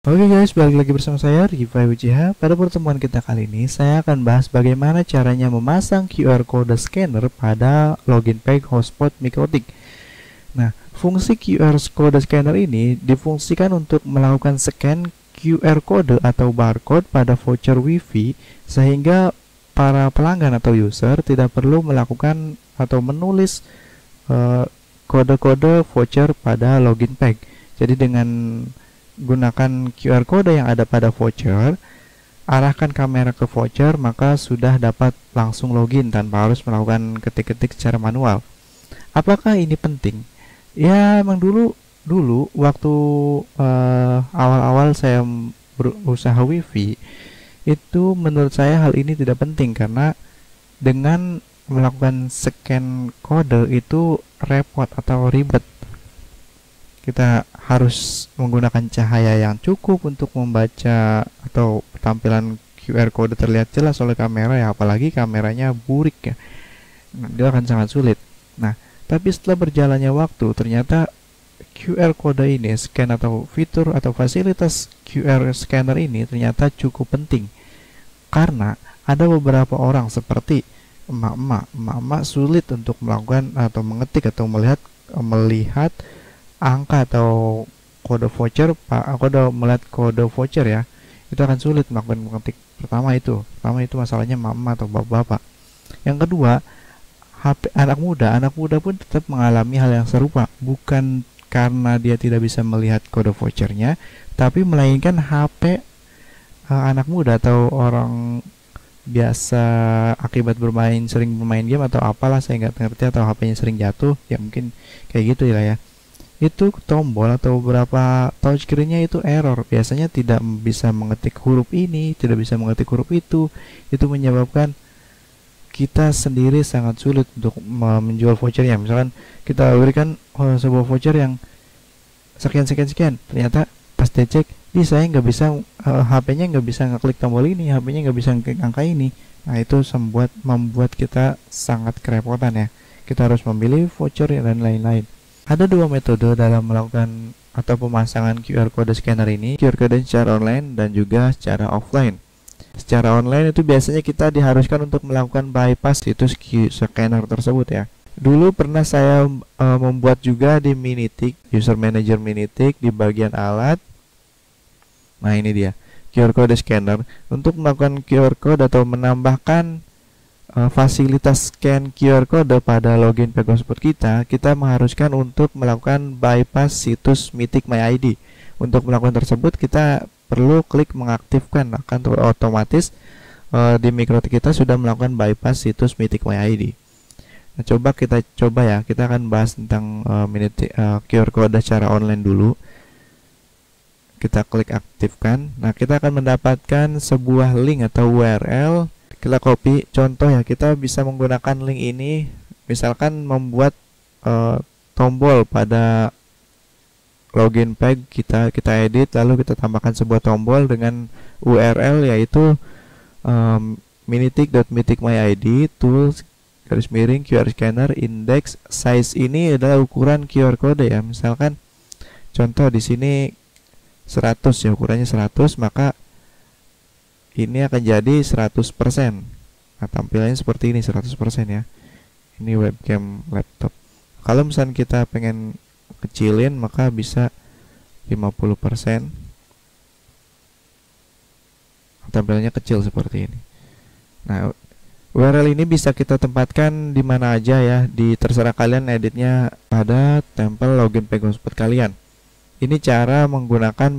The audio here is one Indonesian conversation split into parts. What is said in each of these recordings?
Oke guys, balik lagi bersama saya Rifai Uchiha. Pada pertemuan kita kali ini, saya akan bahas bagaimana caranya memasang QR code scanner pada login page hotspot Mikrotik. Nah, fungsi QR code scanner ini difungsikan untuk melakukan scan QR code atau barcode pada voucher WiFi sehingga para pelanggan atau user tidak perlu melakukan atau menulis kode-kode voucher pada login page. Jadi dengan gunakan QR code yang ada pada voucher, arahkan kamera ke voucher, maka sudah dapat langsung login tanpa harus melakukan ketik-ketik secara manual. Apakah ini penting? Ya, emang dulu waktu awal-awal saya berusaha WiFi, itu menurut saya hal ini tidak penting karena dengan melakukan scan kode itu repot atau ribet. Kita harus menggunakan cahaya yang cukup untuk membaca atau tampilan QR code terlihat jelas oleh kamera, ya apalagi kameranya burik ya. Dia akan sangat sulit. Nah, tapi setelah berjalannya waktu ternyata QR code ini, scan atau fitur atau fasilitas QR scanner ini ternyata cukup penting. Karena ada beberapa orang seperti emak-emak sulit untuk melakukan atau mengetik atau melihat angka atau kode voucher, melihat kode voucher ya, itu akan sulit melakukan mengetik. Pertama itu masalahnya mama atau bapak-bapak. Yang kedua, HP anak muda pun tetap mengalami hal yang serupa, bukan karena dia tidak bisa melihat kode vouchernya, tapi melainkan HP anak muda atau orang biasa akibat sering bermain game atau apalah, saya nggak ngerti, atau HP-nya sering jatuh, ya mungkin kayak gitu lah ya. Itu tombol atau beberapa touchscreen-nya itu error, biasanya tidak bisa mengetik huruf ini, tidak bisa mengetik huruf itu menyebabkan kita sendiri sangat sulit untuk menjual vouchernya. Misalkan kita berikan sebuah voucher yang sekian, ternyata pas dicek, saya nggak bisa, HP-nya nggak bisa ngeklik tombol ini, HP-nya nggak bisa ngeklik angka ini. Nah, itu membuat kita sangat kerepotan ya. Kita harus memilih voucher dan lain-lain. Ada dua metode dalam melakukan atau pemasangan QR code scanner ini, QR code secara online dan juga secara offline. Secara online itu biasanya kita diharuskan untuk melakukan bypass situs scanner tersebut ya. Dulu pernah saya membuat juga di Minitik, user manager Minitik di bagian alat. Nah, ini dia QR code scanner. Untuk melakukan QR code atau menambahkan fasilitas scan QR code pada login page hotspot kita mengharuskan untuk melakukan bypass situs Mythic My ID. Untuk melakukan tersebut kita perlu klik mengaktifkan, akan otomatis di Mikrotik kita sudah melakukan bypass situs Mythic My ID. Nah, kita coba ya, kita akan bahas tentang QR code secara online dulu. Kita klik aktifkan. Nah, kita akan mendapatkan sebuah link atau URL. Kita copy, contoh ya, kita bisa menggunakan link ini, misalkan membuat tombol pada login page kita edit, lalu kita tambahkan sebuah tombol dengan URL yaitu minitik.mythicmyid tools _QR scanner index size. Ini adalah ukuran QR code ya, misalkan contoh di sini 100 ya, ukurannya 100, maka ini akan jadi 100%. Nah, tampilannya seperti ini 100% ya. Ini webcam laptop. Kalau misalnya kita pengen kecilin, maka bisa 50%. Tampilannya kecil seperti ini. Nah, URL ini bisa kita tempatkan di mana aja ya, terserah kalian editnya pada tempel login page hotspot kalian. Ini cara menggunakan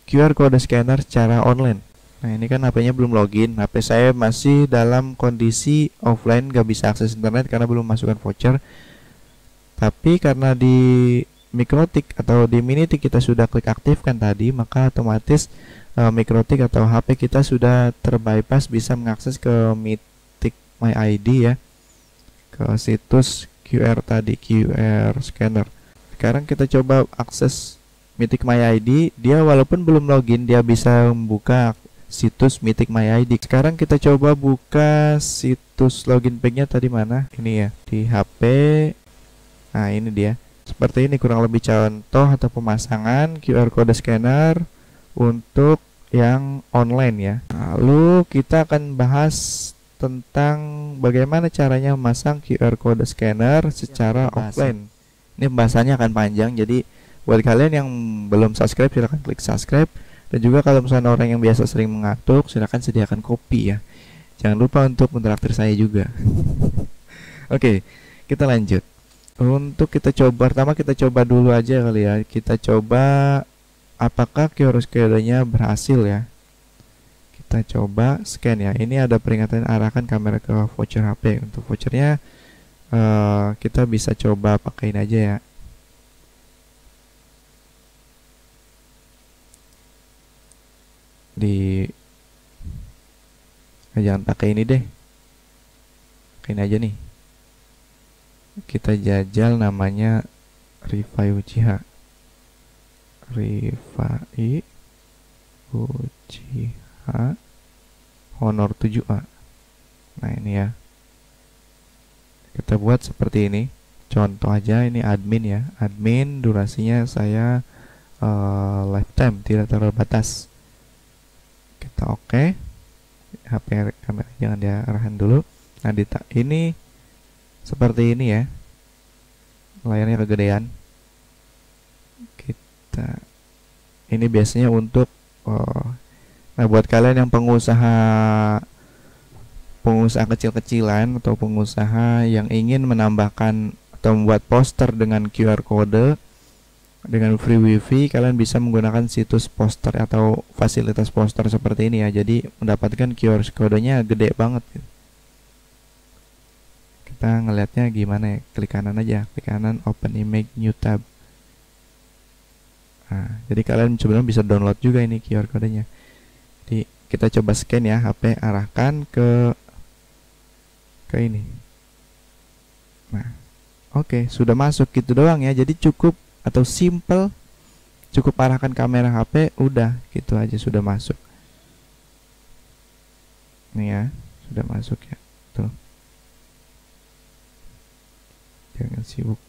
QR code scanner secara online. Nah, ini kan HP-nya belum login, HP saya masih dalam kondisi offline, gak bisa akses internet karena belum masukkan voucher. Tapi karena di Mikrotik atau di Minitik kita sudah klik aktifkan tadi, maka otomatis Mikrotik atau HP kita sudah terbypass, bisa mengakses ke Mythic My ID ya, ke situs QR tadi, QR scanner. Sekarang kita coba akses Mythic My ID. Dia walaupun belum login, dia bisa membuka situs Mythic My ID. Sekarang kita coba buka situs login page-nya tadi mana? Ini ya, di HP. Nah, ini dia. Seperti ini kurang lebih contoh atau pemasangan QR code scanner untuk yang online ya. Lalu kita akan bahas tentang bagaimana caranya memasang QR code scanner secara offline. Ini pembahasannya akan panjang, jadi buat kalian yang belum subscribe silahkan klik subscribe. Dan juga kalau misalnya orang yang biasa sering mengantuk, silahkan sediakan kopi ya. Jangan lupa untuk mentraktir saya juga. Oke, kita lanjut. Untuk kita coba, pertama kita coba dulu aja kali ya. Kita coba apakah QR code-nya berhasil ya. Kita coba scan ya. Ini ada peringatan arahkan kamera ke voucher HP. Untuk vouchernya kita bisa coba pakein aja ya. Jangan pakai ini deh. Pakein aja nih. Kita jajal namanya Rifai Uchiha. Rifai Uchiha Honor 7A. Nah ini ya, kita buat seperti ini. Contoh aja, ini admin ya. Admin durasinya saya lifetime, tidak terbatas. Kita oke. HP kamera jangan diarahkan dulu. Nah ini seperti ini ya, layarnya kegedean. Ini biasanya untuk nah buat kalian yang pengusaha kecil-kecilan atau pengusaha yang ingin menambahkan atau membuat poster dengan QR code dengan free wifi, kalian bisa menggunakan situs poster atau fasilitas poster seperti ini ya. Jadi mendapatkan QR code-nya gede banget gitu. Kita ngelihatnya gimana ya, klik kanan aja, klik kanan, open image, new tab. Nah, jadi kalian sebenarnya bisa download juga ini QR code-nya. Jadi kita coba scan ya, HP arahkan ke ini. Nah, oke, sudah masuk gitu doang ya. Jadi cukup atau simple, cukup arahkan kamera HP, udah gitu aja sudah masuk. Nih ya, sudah masuk ya. Tuh. Jangan sibuk.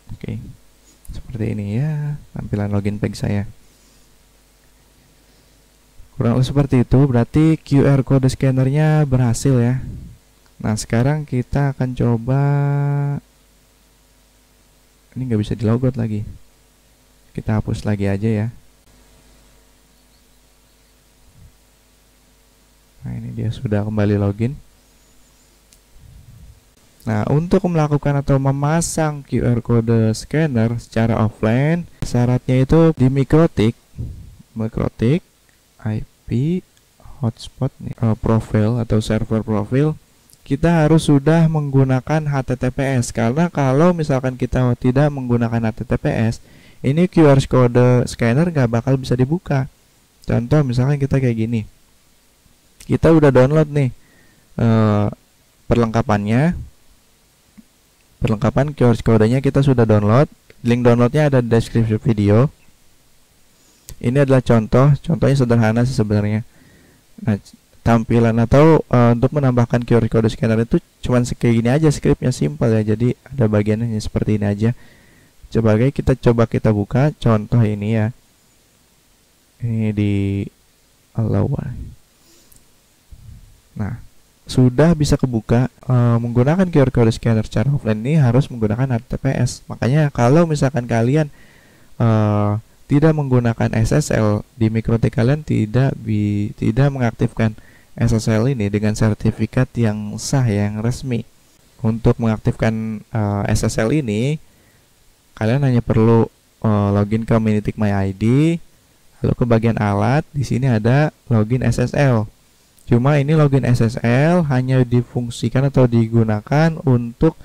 Oke, seperti ini ya tampilan login page saya. Kurang lebih seperti itu, berarti QR code scannernya berhasil ya. Nah sekarang kita akan coba, ini nggak bisa dilogout lagi, kita hapus lagi aja ya. Nah ini dia sudah kembali login. Nah, untuk melakukan atau memasang QR code scanner secara offline, syaratnya itu di Mikrotik, IP, hotspot, profil atau server profil, kita harus sudah menggunakan HTTPS. Karena kalau misalkan kita tidak menggunakan HTTPS, ini QR code scanner nggak bakal bisa dibuka. Contoh misalkan kita kayak gini, kita udah download nih perlengkapan QR code-nya kita sudah download. Link downloadnya ada di deskripsi video. Ini adalah contohnya sederhana sih sebenarnya. Nah, tampilan atau untuk menambahkan QR code scanner itu cuman kayak gini aja, scriptnya simple ya. Jadi ada bagiannya seperti ini aja. Coba kita buka contoh ini ya. Ini di allow. Nah, sudah bisa kebuka. Menggunakan QR code scanner secara offline ini harus menggunakan HTTPS. Makanya kalau misalkan kalian tidak menggunakan SSL di Mikrotik, kalian tidak mengaktifkan SSL ini dengan sertifikat yang sah, yang resmi. Untuk mengaktifkan SSL ini, kalian hanya perlu login ke Minitik My ID, lalu ke bagian alat. Di sini ada login SSL. Cuma ini login SSL hanya difungsikan atau digunakan untuk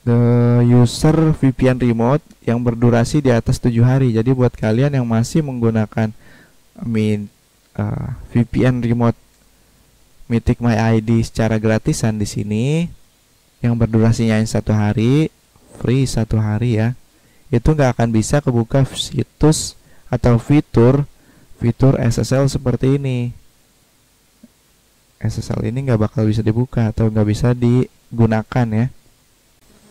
the user VPN remote yang berdurasi di atas 7 hari. Jadi buat kalian yang masih menggunakan VPN remote Minitik My ID secara gratisan di sini, yang berdurasinya 1 hari, free 1 hari ya, itu nggak akan bisa kebuka situs atau fitur SSL seperti ini. SSL ini nggak bakal bisa dibuka atau nggak bisa digunakan ya.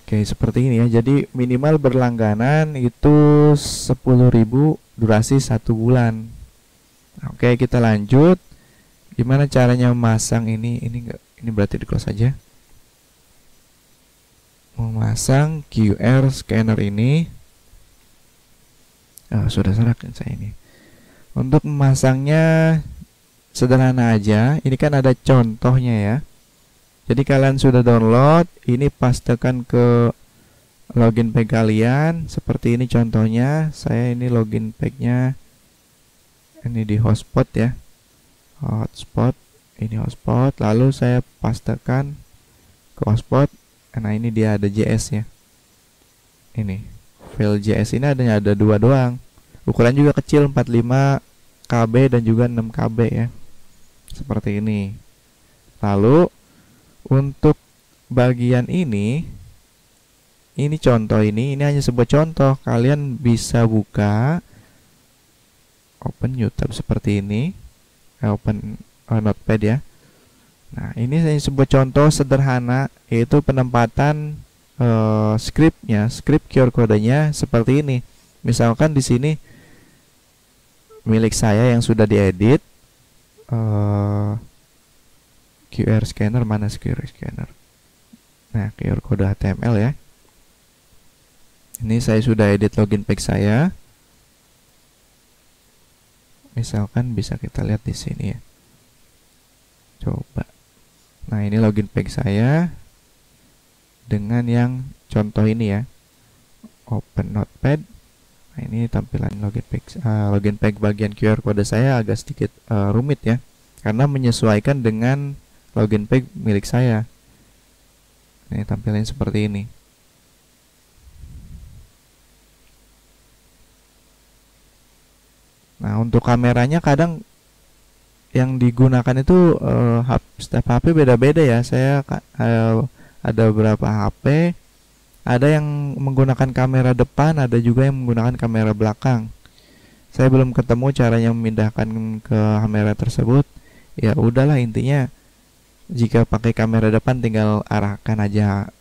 Oke, seperti ini ya. Jadi minimal berlangganan itu 10.000, durasi 1 bulan. Oke, kita lanjut. Gimana caranya memasang ini? Ini berarti di close aja. Memasang QR scanner ini. Sudah serahkan saya ini. Untuk memasangnya sederhana aja. Ini kan ada contohnya ya. Jadi kalian sudah download, ini pastekan ke login page kalian. Seperti ini contohnya. Saya ini login page-nya ini di hotspot ya. Hotspot, ini hotspot. Lalu saya pastekan ke hotspot. Nah, ini dia ada JS ya. Ini file JS ini ada 2 doang. Ukuran juga kecil, 45 KB dan juga 6 KB ya. Seperti ini. Lalu untuk bagian ini contoh ini hanya sebuah contoh. Kalian bisa buka open YouTube seperti ini, open notepad ya. Nah, ini hanya sebuah contoh sederhana, yaitu penempatan scriptnya, script QR kodenya seperti ini. Misalkan di sini milik saya yang sudah diedit, QR scanner, mana QR scanner? Nah, QR kode HTML ya. Ini saya sudah edit login page saya. Misalkan bisa kita lihat di sini ya. Coba. Nah, ini login page saya dengan yang contoh ini ya. Open notepad. Nah, ini tampilan login page bagian QR kode saya agak sedikit rumit ya, karena menyesuaikan dengan login page milik saya. Ini tampilannya seperti ini. Nah, untuk kameranya kadang yang digunakan itu setiap HP beda-beda ya. Saya ada beberapa HP, ada yang menggunakan kamera depan, ada juga yang menggunakan kamera belakang. Saya belum ketemu caranya memindahkan ke kamera tersebut. Ya udahlah, intinya jika pakai kamera depan tinggal arahkan aja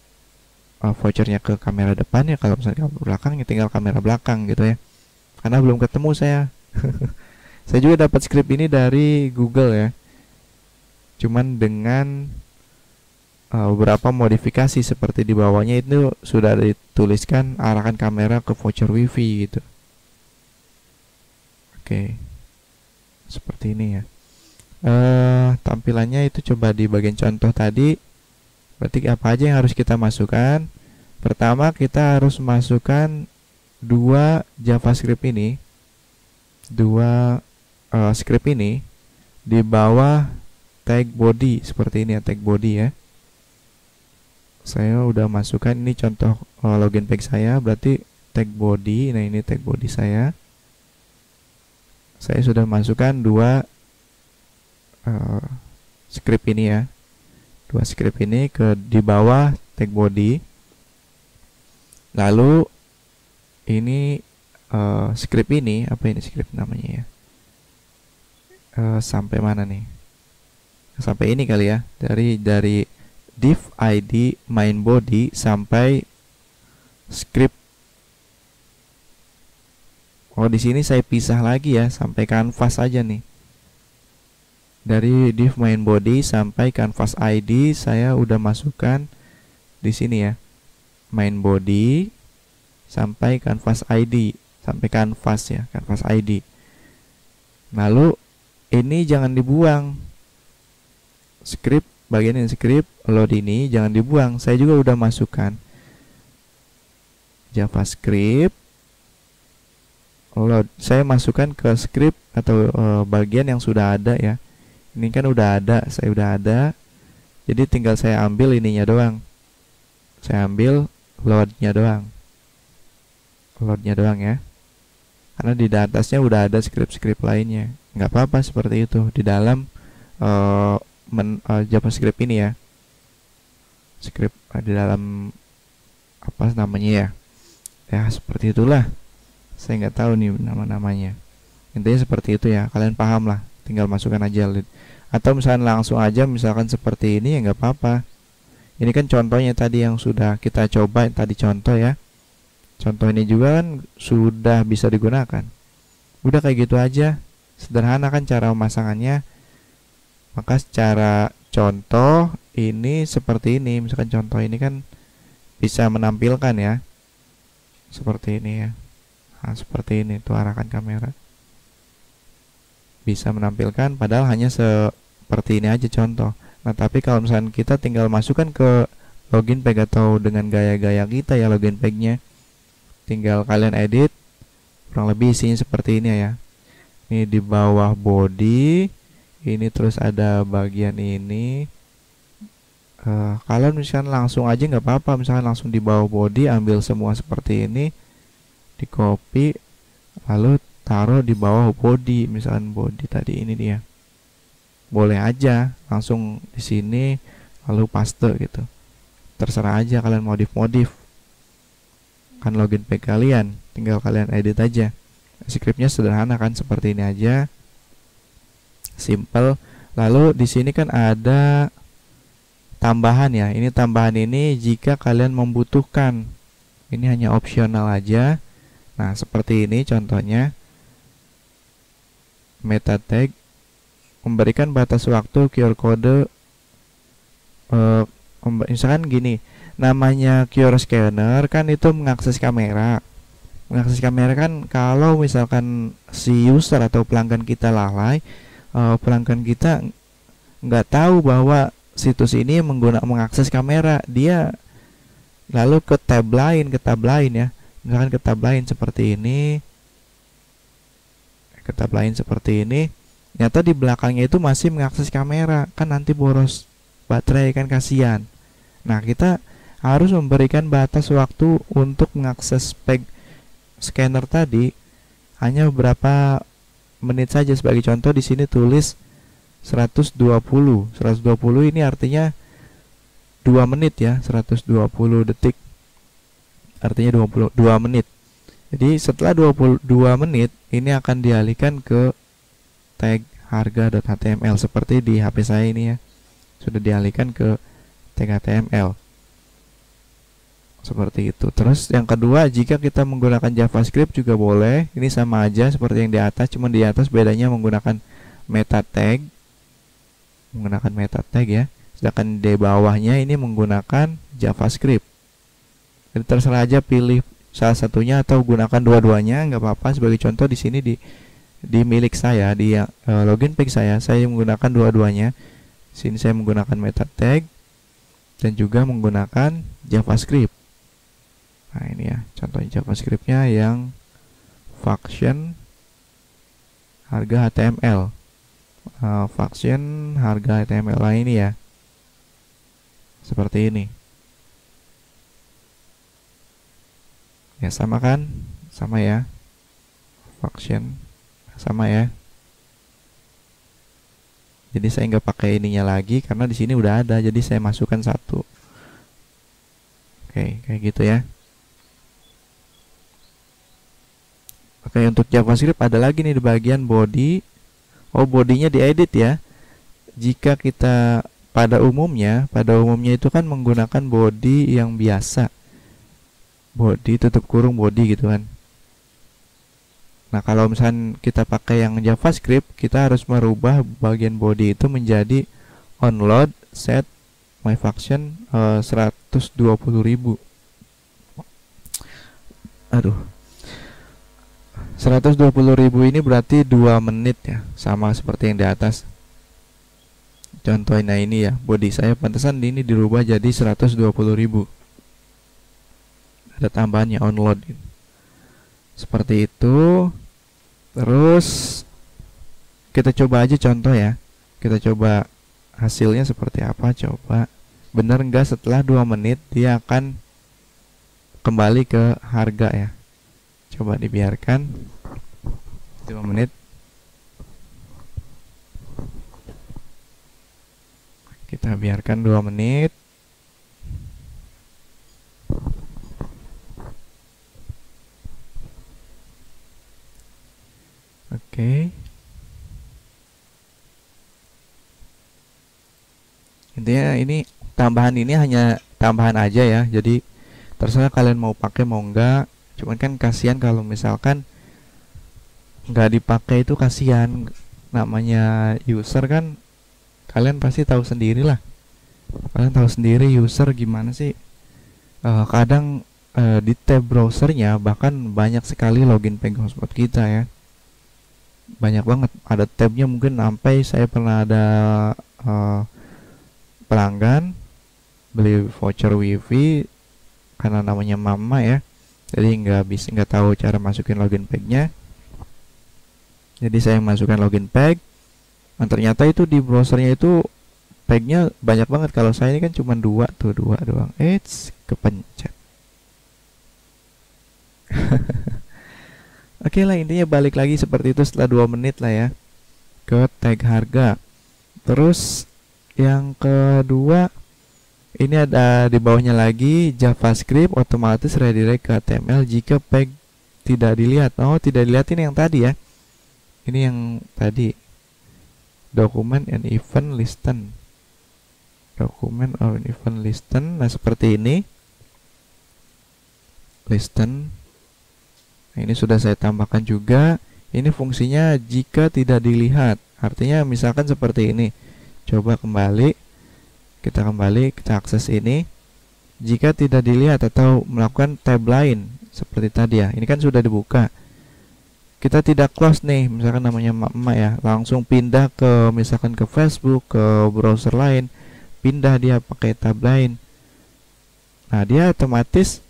vouchernya ke kamera depan ya. Kalau misalnya kamera belakang ya tinggal kamera belakang gitu ya. Karena belum ketemu saya. Saya juga dapat script ini dari Google ya. Cuman dengan beberapa modifikasi seperti di bawahnya itu sudah dituliskan arahkan kamera ke voucher WiFi gitu. Oke. Seperti ini ya. Tampilannya itu coba di bagian contoh tadi. Berarti apa aja yang harus kita masukkan? Pertama, kita harus masukkan 2 JavaScript ini, 2 script ini di bawah tag body seperti ini ya, tag body ya. Saya udah masukkan, ini contoh login page saya, berarti tag body. Nah, ini tag body saya. Saya sudah masukkan 2 script ini ya, 2 script ini di bawah tag body. Lalu ini script ini, apa ini script namanya ya, sampai mana nih, sampai ini kali ya, dari div id main body sampai script. Oh, di sini saya pisah lagi ya, sampai canvas aja nih. Dari div main body sampai canvas id saya udah masukkan di sini ya, main body sampai canvas id, sampai canvas ya, canvas id. Lalu ini jangan dibuang, script bagian ini, script load ini jangan dibuang. Saya juga udah masukkan JavaScript load, saya masukkan ke script atau bagian yang sudah ada ya. Ini kan udah ada, saya udah ada, jadi tinggal saya ambil ininya doang, saya ambil loadnya doang, ya, karena di atasnya udah ada script-script lainnya. Nggak apa-apa seperti itu di dalam JavaScript ini ya, script di dalam apa namanya ya, seperti itulah. Saya nggak tahu nih nama-namanya, intinya seperti itu ya, kalian paham lah, tinggal masukkan aja Atau misalkan langsung aja misalkan seperti ini ya nggak apa-apa. Ini kan contohnya tadi yang sudah kita coba, tadi contoh ya. Contoh ini juga kan sudah bisa digunakan. Udah kayak gitu aja. Sederhana kan cara pemasangannya. Maka secara contoh ini seperti ini. Misalkan contoh ini kan bisa menampilkan ya. Seperti ini ya. Nah, seperti ini tuh arahkan kamera. Bisa menampilkan padahal hanya seperti ini aja contoh. Nah, tapi kalau misalkan kita tinggal masukkan ke login page atau dengan gaya-gaya kita ya login page-nya. Tinggal kalian edit. Kurang lebih isinya seperti ini ya. Ini di bawah body, ini terus ada bagian ini. Kalian misalkan langsung aja nggak apa-apa, misalkan langsung di bawah body ambil semua seperti ini, di copy, lalu taruh di bawah body, misalkan body tadi ini dia. Boleh aja langsung di sini, lalu paste gitu. Terserah aja kalian modif-modif. Kan login page kalian, tinggal kalian edit aja. Scriptnya sederhana kan seperti ini aja, simple. Lalu di sini kan ada tambahan ya. Ini tambahan ini jika kalian membutuhkan. Ini hanya opsional aja. Nah seperti ini contohnya. Meta tag memberikan batas waktu QR code. Misalkan gini, namanya QR scanner kan itu mengakses kamera. Mengakses kamera kan kalau misalkan si user atau pelanggan kita lalai, pelanggan kita nggak tahu bahwa situs ini mengakses kamera, dia lalu ke tab lain ya, misalkan ke tab lain seperti ini, ternyata di belakangnya itu masih mengakses kamera, kan nanti boros baterai kan kasihan. Nah kita harus memberikan batas waktu untuk mengakses page scanner tadi hanya beberapa menit saja. Sebagai contoh di sini tulis 120 ini artinya 2 menit ya, 120 detik artinya 22 menit. Jadi setelah 22 menit ini akan dialihkan ke tag harga.html seperti di HP saya ini ya, sudah dialihkan ke tag HTML seperti itu. Terus yang kedua, jika kita menggunakan JavaScript juga boleh. Ini sama aja seperti yang di atas, cuma di atas bedanya menggunakan meta tag ya, sedangkan di bawahnya ini menggunakan JavaScript. Jadi terserah aja pilih salah satunya atau gunakan dua-duanya, nggak apa-apa. Sebagai contoh di sini di milik saya, di login page saya menggunakan dua-duanya. Sini saya menggunakan meta tag dan juga menggunakan JavaScript. Nah ini ya contohnya JavaScriptnya yang function harga HTML. Function harga HTML ini ya, seperti ini ya, sama kan, sama ya, function sama ya. Jadi saya nggak pakai ininya lagi karena di sini udah ada, jadi saya masukkan satu. Oke, kayak gitu ya. Oke, untuk JavaScript ada lagi nih di bagian body. Bodinya diedit ya. Jika kita pada umumnya itu kan menggunakan body yang biasa, body tutup kurung body gitu kan. Nah kalau misalnya kita pakai yang JavaScript, kita harus merubah bagian body itu menjadi onload set my function 120.000. Aduh, 120.000 ini berarti 2 menit ya, sama seperti yang di atas. Contohnya ini ya, body saya pantesan ini dirubah jadi 120.000. Ada tambahannya onload. Seperti itu. Terus kita coba aja contoh ya. Kita coba hasilnya seperti apa, coba. Bener enggak setelah 2 menit dia akan kembali ke harga ya. Coba dibiarkan 2 menit. Kita biarkan 2 menit. Oke. Intinya ini tambahan ini hanya tambahan aja ya, jadi terserah kalian mau pakai mau enggak. Cuman kan kasihan kalau misalkan nggak dipakai, itu kasihan. Namanya user kan, kalian pasti tahu sendiri lah. Kalian tahu sendiri user gimana sih. Kadang di tab browsernya bahkan banyak sekali login peg hotspot kita ya. Banyak banget, ada tabnya, mungkin sampai saya pernah ada pelanggan beli voucher wifi karena namanya mama ya, jadi nggak tahu cara masukin login pegnya. Jadi saya masukkan login peg, dan ternyata itu di browsernya itu pegnya banyak banget. Kalau saya ini kan cuma dua doang. Kepencet. Oke lah, intinya balik lagi seperti itu setelah 2 menit lah ya, ke tag harga. Terus yang kedua, ini ada di bawahnya lagi JavaScript otomatis redirect ke HTML jika peg tidak dilihat. Oh, tidak dilihat ini yang tadi ya. Ini yang tadi. Document and event listen. Document or event listen. Nah, seperti ini. Listen. Nah, ini sudah saya tambahkan juga. Ini fungsinya jika tidak dilihat. Artinya misalkan seperti ini. Coba kembali. Kita akses ini. Jika tidak dilihat atau melakukan tab lain seperti tadi ya. Ini kan sudah dibuka. Kita tidak close nih, misalkan namanya emak ya, langsung pindah ke misalkan ke Facebook, ke browser lain, pindah dia pakai tab lain. Nah, dia otomatis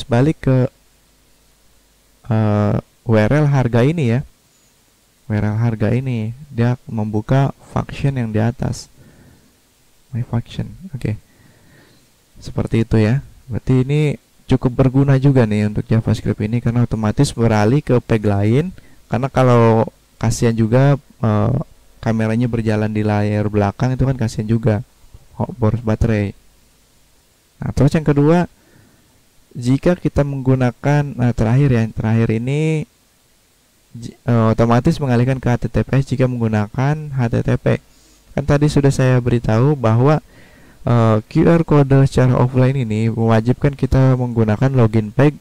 balik ke URL harga ini ya. URL harga ini dia membuka function yang di atas, my function. Oke. Seperti itu ya. Berarti ini cukup berguna juga nih untuk JavaScript ini, karena otomatis beralih ke peg lain. Karena kalau kasihan juga kameranya berjalan di layar belakang, itu kan kasihan juga boros baterai. Nah, terus yang kedua, jika kita menggunakan terakhir ini otomatis mengalihkan ke HTTPS jika menggunakan HTTP. Kan tadi sudah saya beritahu bahwa QR code secara offline ini mewajibkan kita menggunakan login peg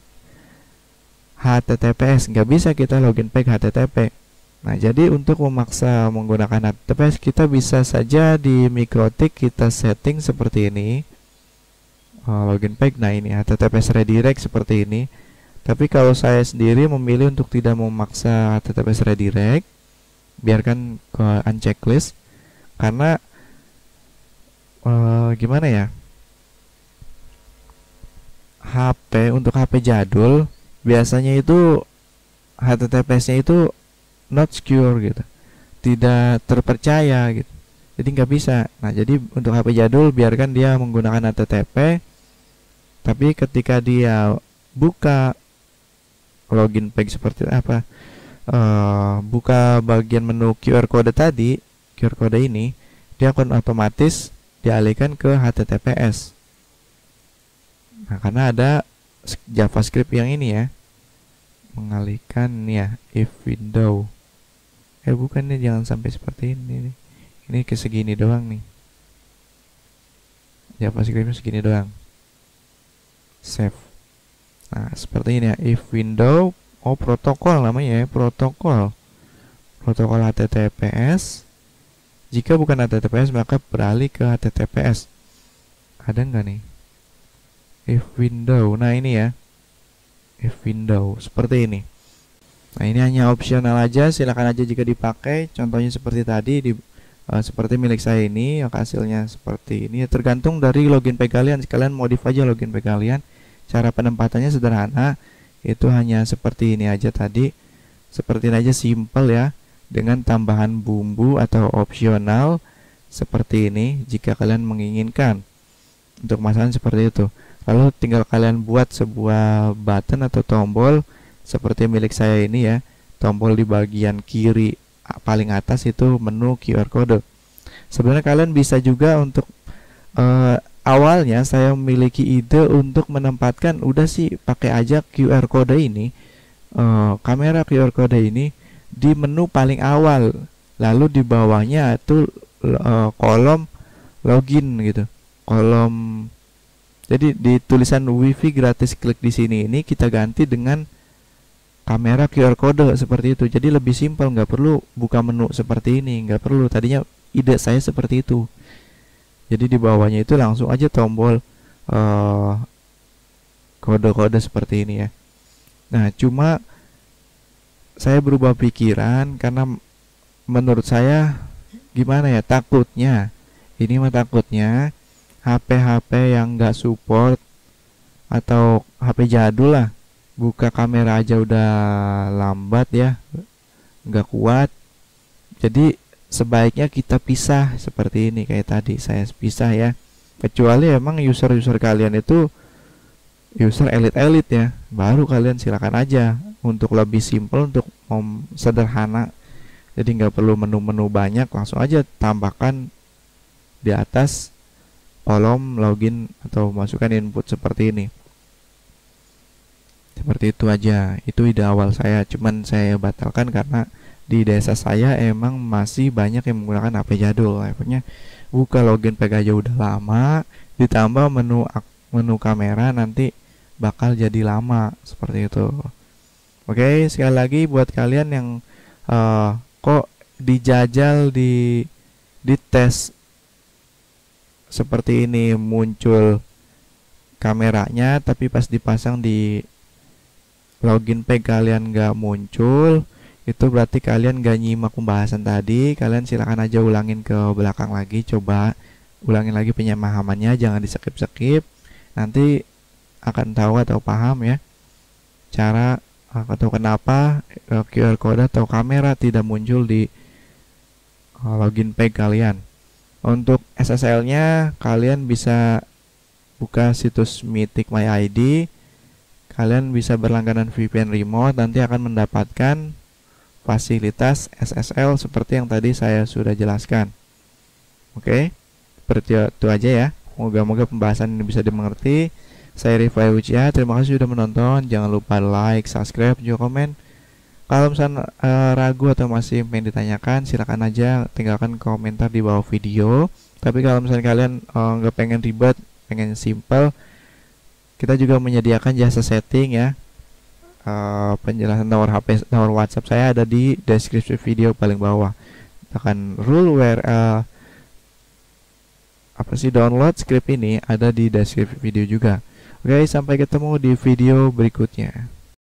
HTTPS. Nggak bisa kita login peg HTTP. Nah, jadi untuk memaksa menggunakan HTTPS, kita bisa saja di MikroTik kita setting seperti ini. Login peg, nah ini HTTPS redirect seperti ini. Tapi kalau saya sendiri memilih untuk tidak memaksa HTTPS redirect, biarkan ke unchecklist, karena gimana ya, untuk HP jadul biasanya itu HTTPS-nya itu not secure gitu, tidak terpercaya gitu, jadi nggak bisa. Nah, jadi untuk HP jadul biarkan dia menggunakan HTTP, tapi ketika dia buka login peg seperti apa, buka bagian menu QR code tadi, QR code ini, dia akan otomatis dialihkan ke HTTPS. Nah, karena ada JavaScript yang ini ya, mengalihkan ya, if window. Bukannya jangan sampai seperti ini. Ini ke segini doang nih. JavaScriptnya segini doang. Save. Nah, seperti ini ya, if window, protokol namanya ya, protokol HTTPS. Jika bukan HTTPS maka beralih ke HTTPS. Ada nggak nih? If window, nah ini ya, if window seperti ini. Nah, ini hanya opsional aja, silakan aja jika dipakai. Contohnya seperti tadi seperti milik saya ini, hasilnya seperti ini. Tergantung dari login peg kalian. Sekalian modif aja login peg kalian. Cara penempatannya sederhana, itu hanya seperti ini aja tadi. Seperti ini aja, simple ya, dengan tambahan bumbu atau opsional seperti ini jika kalian menginginkan untuk masalah seperti itu. Lalu tinggal kalian buat sebuah button atau tombol seperti milik saya ini ya, tombol di bagian kiri paling atas itu menu QR code. Sebenarnya kalian bisa juga untuk awalnya saya memiliki ide untuk menempatkan, udah sih pakai aja QR code ini, kamera QR code ini di menu paling awal. lalu di bawahnya itu kolom login gitu. Kolom, jadi di tulisan wifi gratis klik di sini ini kita ganti dengan kamera QR code seperti itu. Jadi lebih simpel, nggak perlu buka menu seperti ini, nggak perlu. Tadinya ide saya seperti itu. Jadi di bawahnya itu langsung aja tombol kode-kode seperti ini ya. Nah, cuma saya berubah pikiran karena menurut saya gimana ya, takutnya HP-HP yang nggak support atau HP jadul lah, buka kamera aja udah lambat ya, nggak kuat. Jadi sebaiknya kita pisah seperti ini, kayak tadi saya pisah ya. Kecuali emang user-user kalian itu user elit-elit ya, baru kalian silakan aja untuk lebih simple, untuk sederhana. Jadi nggak perlu menu-menu banyak, langsung aja tambahkan di atas kolom login atau masukkan input seperti ini. Seperti itu aja. Itu ide awal saya, cuman saya batalkan karena di desa saya emang masih banyak yang menggunakan HP jadul. Akhirnya buka login page aja udah lama, ditambah menu kamera nanti bakal jadi lama seperti itu. Oke, sekali lagi buat kalian yang kok dijajal di tes seperti ini muncul kameranya, tapi pas dipasang di login page kalian nggak muncul, itu berarti kalian nggak nyimak pembahasan tadi. Kalian silakan aja ulangin ke belakang lagi, coba ulangin lagi penyemahamannya, jangan di skip. Nanti akan tahu atau paham ya cara atau kenapa QR code atau kamera tidak muncul di login page kalian. Untuk SSL-nya kalian bisa buka situs Mythic My ID. Kalian bisa berlangganan VPN remote, nanti akan mendapatkan fasilitas SSL seperti yang tadi saya sudah jelaskan. Oke, seperti itu aja ya. Moga-moga pembahasan ini bisa dimengerti. Saya Rifai Ucia, terima kasih sudah menonton. Jangan lupa like, subscribe, juga komen. Kalau misalnya ragu atau masih pengen ditanyakan, silakan aja tinggalkan komentar di bawah video. Tapi kalau misalnya kalian nggak pengen ribet, pengen simple, kita juga menyediakan jasa setting ya. Penjelasan nomor HP, nomor WhatsApp saya ada di deskripsi video paling bawah. Tekan rule where download script ini ada di deskripsi video juga. Oke, sampai ketemu di video berikutnya.